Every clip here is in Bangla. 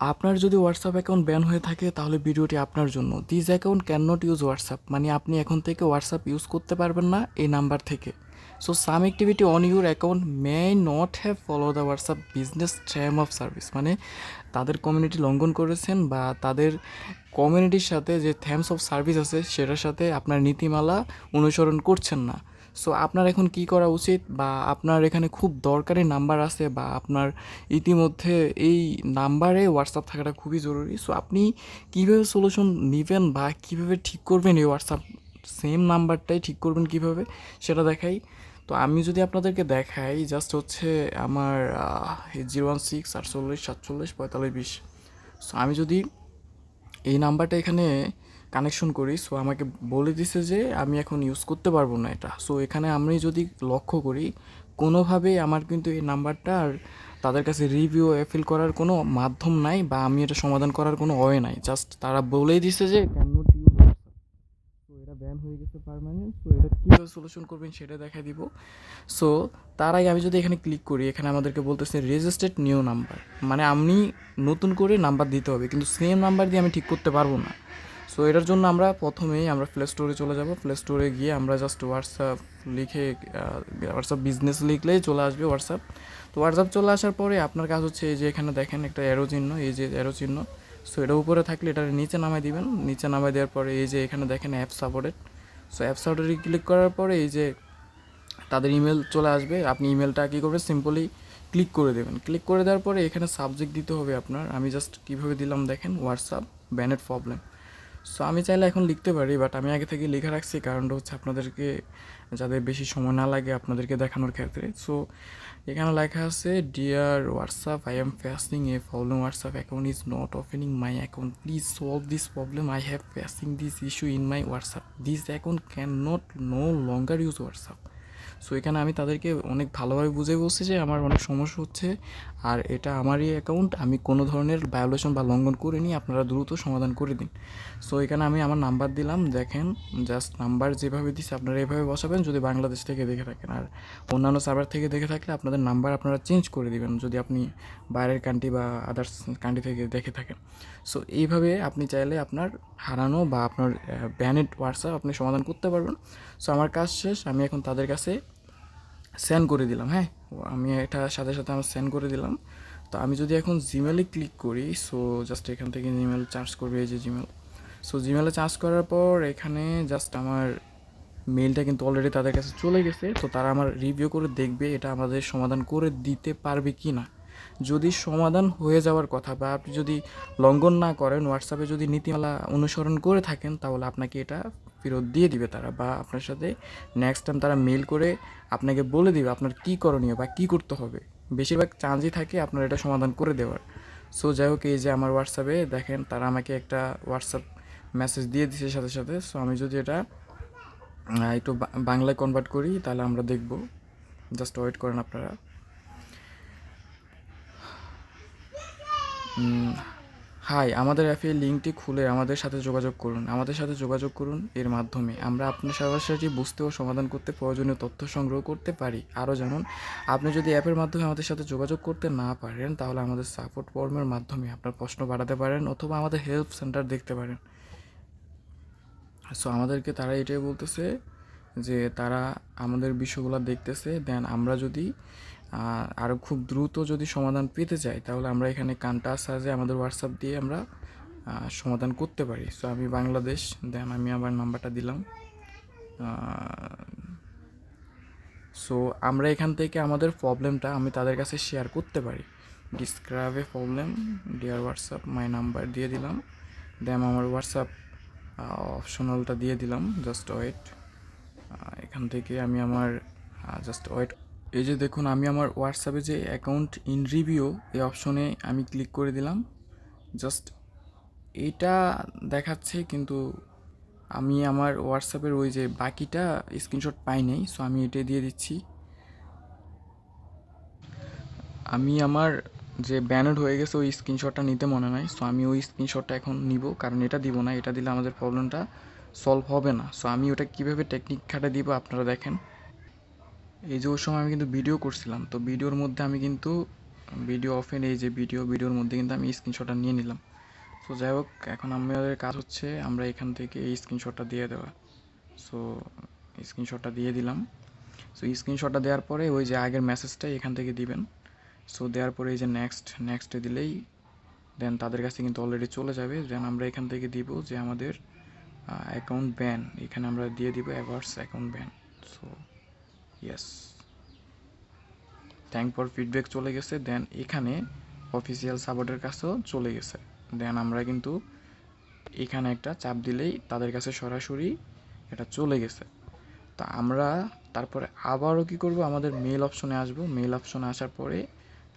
আপনার যদি হোয়াটসঅ্যাপ অ্যাকাউন্ট ব্যান হয়ে থাকে তাহলে ভিডিওটি আপনার জন্য। This account can not use WhatsApp, মানে আপনি এখন থেকে হোয়াটসঅ্যাপ ইউজ করতে পারবেন না এই নাম্বার থেকে। So some activity on your account may not have follow the WhatsApp business term of service, মানে তাদের কমিউনিটি লঙ্ঘন করেছেন বা তাদের কমিউনিটির সাথে যে টার্মস অফ সার্ভিস আছে সেটার সাথে আপনার নীতিমালা অনুসরণ করছেন না। সো আপনার এখন কি করা উচিত, বা আপনার এখানে খুব দরকারি নাম্বার আছে বা আপনার ইতিমধ্যে এই নাম্বারে হোয়াটসঅ্যাপ থাকাটা খুবই জরুরি। সো আপনি কীভাবে সলিউশন নেবেন বা কীভাবে ঠিক করবেন এই হোয়াটসঅ্যাপ সেম নাম্বারটাই ঠিক করবেন কীভাবে সেটা দেখাই। তো আমি যদি আপনাদেরকে দেখাই, জাস্ট হচ্ছে আমার 016 48 47 45 20। সো আমি যদি এই নাম্বারটা এখানে কানেকশন করি, সো আমাকে বলে দিছে যে আমি এখন ইউজ করতে পারবো না এটা। সো এখানে আমি যদি লক্ষ্য করি, কোনোভাবেই আমার কিন্তু এই নাম্বারটা আর তাদের কাছে রিভিউ অ্যাপিল করার কোনো মাধ্যম নাই বা আমি এটা সমাধান করার কোনো ওয়ে নাই। জাস্ট তারা বলেই দিছে যে ক্যান নট ইউজ। সো এটা ব্যান হয়ে গেছে পার্মানেন্ট। সো এটা কীভাবে সলিউশন করবেন সেটা দেখা দিব। সো তার আগে আমি যদি এখানে ক্লিক করি, এখানে আমাদেরকে বলতেছে রেজিস্টার্ড নিউ নাম্বার, মানে আমি নতুন করে নাম্বার দিতে হবে, কিন্তু সেম নাম্বার দিয়ে আমি ঠিক করতে পারবো না। সো এটার জন্য আমরা প্রথমেই প্লে স্টোরে চলে যাব। প্লে স্টোরে গিয়ে আমরা জাস্ট হোয়াটসঅ্যাপ লিখে হোয়াটসঅ্যাপ বিজনেস লিখলেই চলে আসবে হোয়াটসঅ্যাপ। তো হোয়াটসঅ্যাপ চলে আসার পরে আপনার কাজ হচ্ছে এই যে এখানে দেখেন একটা অ্যারো চিহ্ন, এই যে অ্যারো চিহ্ন। সো এটা উপরে থাকলে এটার নিচে নামাই দিবেন। নিচে নামাই দেওয়ার পরে এই যে এখানে দেখেন app supported. So app supported click করার পরে এই যে তাদের ইমেল চলে আসবে। আপনি ইমেলটা কী করবেন, সিম্পলি ক্লিক করে দেবেন। ক্লিক করে দেওয়ার পরে এখানে সাবজেক্ট দিতে হবে আপনার। আমি জাস্ট কীভাবে দিলাম দেখেন, হোয়াটসঅ্যাপ ব্যানেড প্রবলেম। সো আমি চাইলে এখন লিখতে পারি, বাট আমি আগে থেকে লিখে রাখছি, কারণটা হচ্ছে আপনাদেরকে যাদের বেশি সময় না লাগে আপনাদেরকে দেখানোর ক্ষেত্রে। সো এখানে লেখা আছে, dear WhatsApp, I am facing a problem, WhatsApp account is not opening my account, please solve this problem, I have facing this issue in my WhatsApp, this account can not no longer use WhatsApp. So এখানে আমি তাদেরকে অনেক ভালোভাবে বুঝে বলছি যে আমার অনেক সমস্যা হচ্ছে আর এটা আমারই অ্যাকাউন্ট, আমি কোনো ধরনের ভায়োলেশন বা লঙ্ঘন করিনি, আপনারা দ্রুত সমাধান করে দিন। সো এখানে আমি আমার নাম্বার দিলাম, দেখেন জাস্ট নাম্বার যেভাবে দিচ্ছি আপনারা এভাবে বসাবেন যদি বাংলাদেশ থেকে দেখে থাকেন, আর অন্যান্য সার্ভার থেকে দেখে থাকলে আপনাদের নাম্বার আপনারা চেঞ্জ করে দিবেন যদি আপনি বাইরের কান্ট্রি বা আদার্স কান্ট্রি থেকে দেখে থাকেন। সো এইভাবে আপনি চাইলে আপনার হারানো বা আপনার ব্যানেড হোয়াটসঅ্যাপ আপনি সমাধান করতে পারবেন। সো আমার কাজ শেষ, আমি এখন তাদের কাছে সেন্ড করে দিলাম। হ্যাঁ, আমি এটা সাথে সাথে আমার সেন্ড করে দিলাম। তো আমি যদি এখন জিমেলে ক্লিক করি, সো জাস্ট এখান থেকে জিমেল চার্জ করবে, এই যে জিমেল। সো জিমেলে চার্জ করার পর এখানে জাস্ট আমার মেলটা কিন্তু অলরেডি তাদের কাছে চলে গেছে। তো তারা আমার রিভিউ করে দেখবে এটা আমাদের সমাধান করে দিতে পারবে কি না। যদি সমাধান হয়ে যাওয়ার কথা বা আপনি যদি লঙ্ঘন না করেন, হোয়াটসঅ্যাপে যদি নীতিমালা অনুসরণ করে থাকেন, তাহলে আপনাকে এটা ফেরত দিয়ে দিবে তারা, বা আপনার সাথে নেক্সট টাইম তারা মেল করে আপনাকে বলে দিবে আপনার কী করণীয় বা কী করতে হবে। বেশিরভাগ চান্সই থাকে আপনার এটা সমাধান করে দেওয়ার। সো যাই হোক, এই যে আমার হোয়াটসঅ্যাপে দেখেন তারা আমাকে একটা হোয়াটসঅ্যাপ মেসেজ দিয়ে দিচ্ছে সাথে সাথে। সো আমি যদি এটা একটু বাংলায় কনভার্ট করি তাহলে আমরা দেখব। জাস্ট ওয়েট করেন আপনারা। হাই, আমাদের অ্যাপের লিঙ্কটি খুলে আমাদের সাথে যোগাযোগ করুন। আমাদের সাথে যোগাযোগ করুন এর মাধ্যমে আমরা আপনার সমস্যাটি বুঝতে ও সমাধান করতে প্রয়োজনীয় তথ্য সংগ্রহ করতে পারি। আরও জানুন, আপনি যদি অ্যাপের মাধ্যমে আমাদের সাথে যোগাযোগ করতে না পারেন তাহলে আমাদের সাপোর্ট ফর্মের মাধ্যমে আপনার প্রশ্ন বাড়াতে পারেন অথবা আমাদের হেল্প সেন্টার দেখতে পারেন। সো আমাদেরকে তারা এটাই বলতেছে যে তারা আমাদের বিষয়গুলো দেখতেছে, দেন আমরা যদি আরও খুব দ্রুত যদি সমাধান পেতে চাই তাহলে আমরা এখানে কান্টা সার্চে আমাদের হোয়াটসঅ্যাপ দিয়ে আমরা সমাধান করতে পারি। সো আমি বাংলাদেশ, দেন আমি আবার নাম্বারটা দিলাম। সো আমরা এখান থেকে আমাদের প্রবলেমটা আমি তাদের কাছে শেয়ার করতে পারি। Describe a problem, dear WhatsApp, my number দিয়ে দিলাম, দেন আমার হোয়াটসঅ্যাপ অপশনালটা দিয়ে দিলাম। জাস্ট ওয়েট, এখান থেকে আমি আমার জাস্ট ওয়েট। এই যে দেখুন, আমি আমার হোয়াটসঅ্যাপে যে অ্যাকাউন্ট ইন রিভিউ এই অপশনে আমি ক্লিক করে দিলাম। জাস্ট এটা দেখাচ্ছে, কিন্তু আমি আমার হোয়াটসঅ্যাপের ওই যে বাকিটা স্ক্রিনশট পাই নাই। সো আমি এটাই দিয়ে দিচ্ছি। আমি আমার যে ব্যানার হয়ে গেছে ওই স্ক্রিনশটটা নিতে মনে নাই। সো আমি ওই স্ক্রিনশটটা এখন নিব, কারণ এটা দিব না, এটা দিলে আমাদের প্রবলেমটা সলভ হবে না। সো আমি ওটা কীভাবে টেকনিক খাটে দিব আপনারা দেখেন। এই যে ওই সময় আমি কিন্তু ভিডিও করছিলাম, তো ভিডিওর মধ্যে আমি কিন্তু ভিডিও অফেন, এই যে ভিডিওর মধ্যে কিন্তু আমি স্ক্রিনশটটা নিয়ে নিলাম। সো যাই হোক, এখন আমাদের কাজ হচ্ছে আমরা এখান থেকে এই স্ক্রিনশটটা দিয়ে দেওয়া। সো স্ক্রিনশটটা দিয়ে দিলাম। সো স্ক্রিনশটটা দেওয়ার পরে ওই যে আগের মেসেজটাই এখান থেকে দিবেন। সো দেওয়ার পরে এই যে নেক্সটে দিলেই দেন তাদের কাছে কিন্তু অলরেডি চলে যাবে। দেন আমরা এখান থেকে দিব যে আমাদের অ্যাকাউন্ট ব্যান, এখানে আমরা দিয়ে দিব অ্যাভার্স account ban. So yes, thank for feedback চলে গেছে। দেন এখানে অফিসিয়াল সাপোর্টের কাছেও চলে গেছে। দেন আমরা কিন্তু এখানে একটা চাপ দিলেই তাদের কাছে সরাসরি এটা চলে গেছে। তা আমরা তারপরে আবারও কি করব, আমাদের মেল অপশনে আসব। মেল অপশনে আসার পরে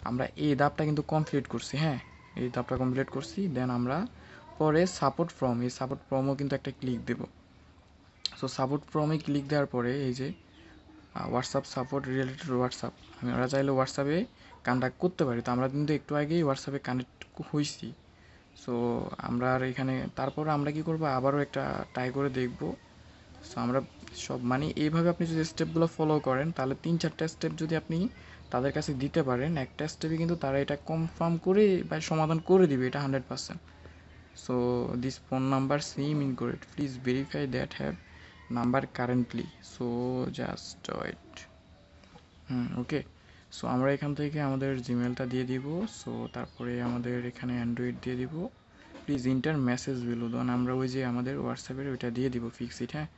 আমরা এই ধাপটা কিন্তু কমপ্লিট করছি। হ্যাঁ, এই ধাপটা কমপ্লিট করছি। দেন আমরা পরে সাপোর্ট ফ্রম, এই সাপোর্ট ফ্রমও কিন্তু একটা ক্লিক দেব। সো সাপোর্ট ফ্রমে ক্লিক দেওয়ার পরে এই যে হোয়াটসঅ্যাপ সাপোর্ট রিলেটেড হোয়াটসঅ্যাপ, আমরা চাইলে হোয়াটসঅ্যাপে কন্ট্যাক্ট করতে পারি। তো আমরা কিন্তু একটু আগেই হোয়াটসঅ্যাপে কানেক্ট হয়েছি। সো আমরা আর এখানে তারপর আমরা কি করব, আবারও একটা ট্রাই করে দেখব। সো আমরা সব মানে এইভাবে আপনি যদি স্টেপগুলো ফলো করেন তাহলে 3-4টা স্টেপ যদি আপনি তাদের কাছে দিতে পারেন, একটা স্টেপে কিন্তু তারা এটা কনফার্ম করে বা সমাধান করে দিবে, এটা 100%। So this phone number SIM incorrect, please verify that have number currently. So just wait. Okay. So আমরা এখান থেকে আমাদের জিমেলটা দিয়ে দিব। সো তারপরে আমাদের এখানে অ্যান্ড্রয়েড দিয়ে দিব। প্লিজ ইন্টার মেসেজ বিলো, দেন আমরা ওই যে আমাদের হোয়াটসঅ্যাপের ওইটা দিয়ে দিব, ফিক্স ইট। হ্যাঁ,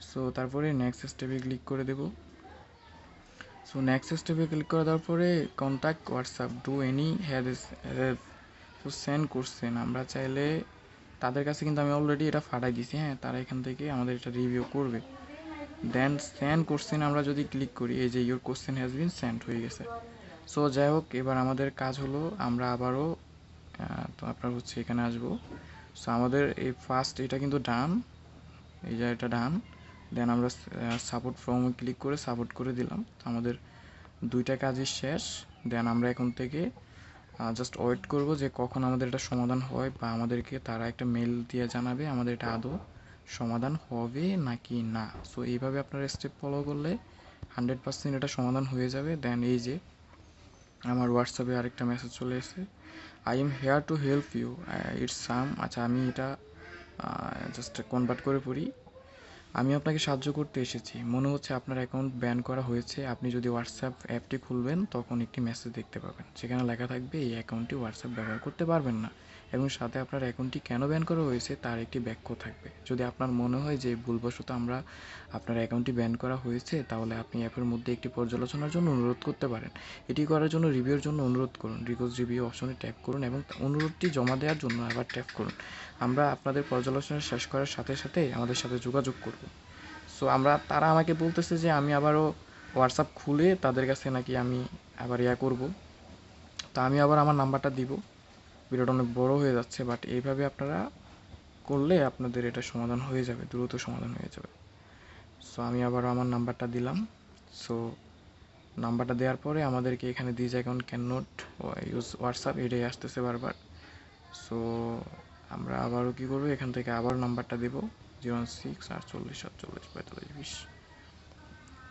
সো তারপরে নেক্সট স্টেপে ক্লিক করে দেব। সো নেক্সট স্টেপে ক্লিক করে দেওয়ার পরে contact WhatsApp do any have. So send করছেন, আমরা চাইলে তাদের কাছে কিন্তু আমি অলরেডি এটা ফাটাই দিছি। হ্যাঁ, তারা এখান থেকে আমাদের এটা রিভিউ করবে। দেন সেন্ড কোশ্চেন আমরা যদি ক্লিক করি, এই যে your question has been send হয়ে গেছে। সো যাই হোক, এবার আমাদের কাজ হলো আমরা আবারও তো আপনার হচ্ছে এখানে আসবো। সো আমাদের এই ফার্স্ট এটা কিন্তু ডান, এই যে এটা ডান। দেন আমরা সাপোর্ট ফ্রম ক্লিক করে সাপোর্ট করে দিলাম। তো আমাদের দুইটা কাজই শেষ। দেন আমরা এখন থেকে জাস্ট ওয়েট করব যে কখন আমাদের এটা সমাধান হয়, বা আমাদেরকে তারা একটা মেল দিয়ে জানাবে আমাদের এটা আদৌ সমাধান হবে নাকি না। সো এইভাবে আপনারা স্টেপ ফলো করলে 100% এটা সমাধান হয়ে যাবে। দেন এই যে আমার হোয়াটসঅ্যাপে আরেকটা মেসেজ চলে এসেছে, I am here to help you it's some. আচ্ছা, আমি এটা জাস্ট কনভার্ট করে পড়ি। আমি আপনাকে সাহায্য করতে এসেছি, মনে হচ্ছে আপনার অ্যাকাউন্ট ব্যান করা হয়েছে। আপনি যদি হোয়াটসঅ্যাপ অ্যাপটি খুলবেন তখন একটি মেসেজ দেখতে পাবেন, সেখানে লেখা থাকবে এই অ্যাকাউন্টটি হোয়াটসঅ্যাপ ব্যবহার করতে পারবেন না, এবং সাথে আপনার অ্যাকাউন্টটি কেন ব্যান করা হয়েছে তার একটি ব্যাখ্যা থাকবে। যদি আপনার মনে হয় যে ভুলবশত আপনার অ্যাকাউন্টটি ব্যান করা হয়েছে, তাহলে আপনি অ্যাপের মধ্যে একটি পর্যালোচনার জন্য অনুরোধ করতে পারেন। এটি করার জন্য রিভিউর জন্য অনুরোধ করুন, রিকোয়েস্ট রিভিউ অপশনে ট্যাপ করুন এবং অনুরোধটি জমা দেওয়ার জন্য আবার ট্যাপ করুন। আমরা আপনাদের পর্যালোচনা শেষ করার সাথে সাথে আমাদের সাথে যোগাযোগ করব। সো তারা আমাকে বলতেছে যে আমি আবারও হোয়াটসঅ্যাপ খুলে তাদের কাছে নাকি আমি আবার করব। তা আমি আবার আমার নাম্বারটা দিব। ভিডিওটা অনেক বড় হয়ে যাচ্ছে, বাট এইভাবে আপনারা করলে আপনাদের এটা সমাধান হয়ে যাবে, দ্রুত সমাধান হয়ে যাবে। সো আমি আবার আমার নাম্বারটা দিলাম। সো নাম্বারটা দেওয়ার পরে আমাদেরকে এখানে this account can not use WhatsApp, এটাই আসতেছে বারবার। সো আমরা আবারও কী করবো, এখান থেকে আবার নাম্বারটা দেবো 06 48 47 45 20।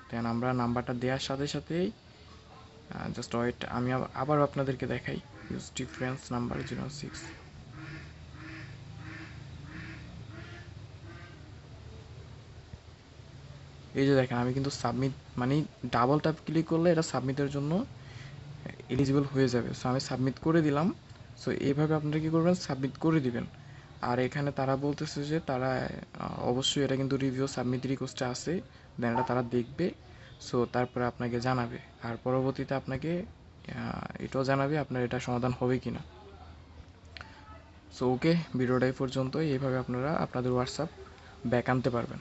দেন আমরা নাম্বারটা দেওয়ার সাথে সাথেই জাস্ট ওয়েট, আমি আবার আপনাদেরকে দেখাই। Use difference number 06। এই যে দেখেন, আমি কিন্তু সাবমিট মানে ডাবল ট্যাপ ক্লিক করলে এটা সাবমিটের জন্য এলিজিবল হয়ে যাবে। সো আমি সাবমিট করে দিলাম। সো এইভাবে আপনারা কী করবেন, সাবমিট করে দিবেন। আর এখানে তারা বলতেছে যে তারা অবশ্যই এটা কিন্তু রিভিউ সাবমিট রিকোয়েস্টে আছে, দেন এটা তারা দেখবে। সো তারপরে আপনাকে জানাবে, আর পরবর্তীতে আপনাকে এটাও জানাবে আপনার এটা সমাধান হবে কি না। সো ওকে, ভিডিওটা এই পর্যন্তই। এইভাবে আপনারা আপনাদের হোয়াটসঅ্যাপ ব্যাক আনতে পারবেন।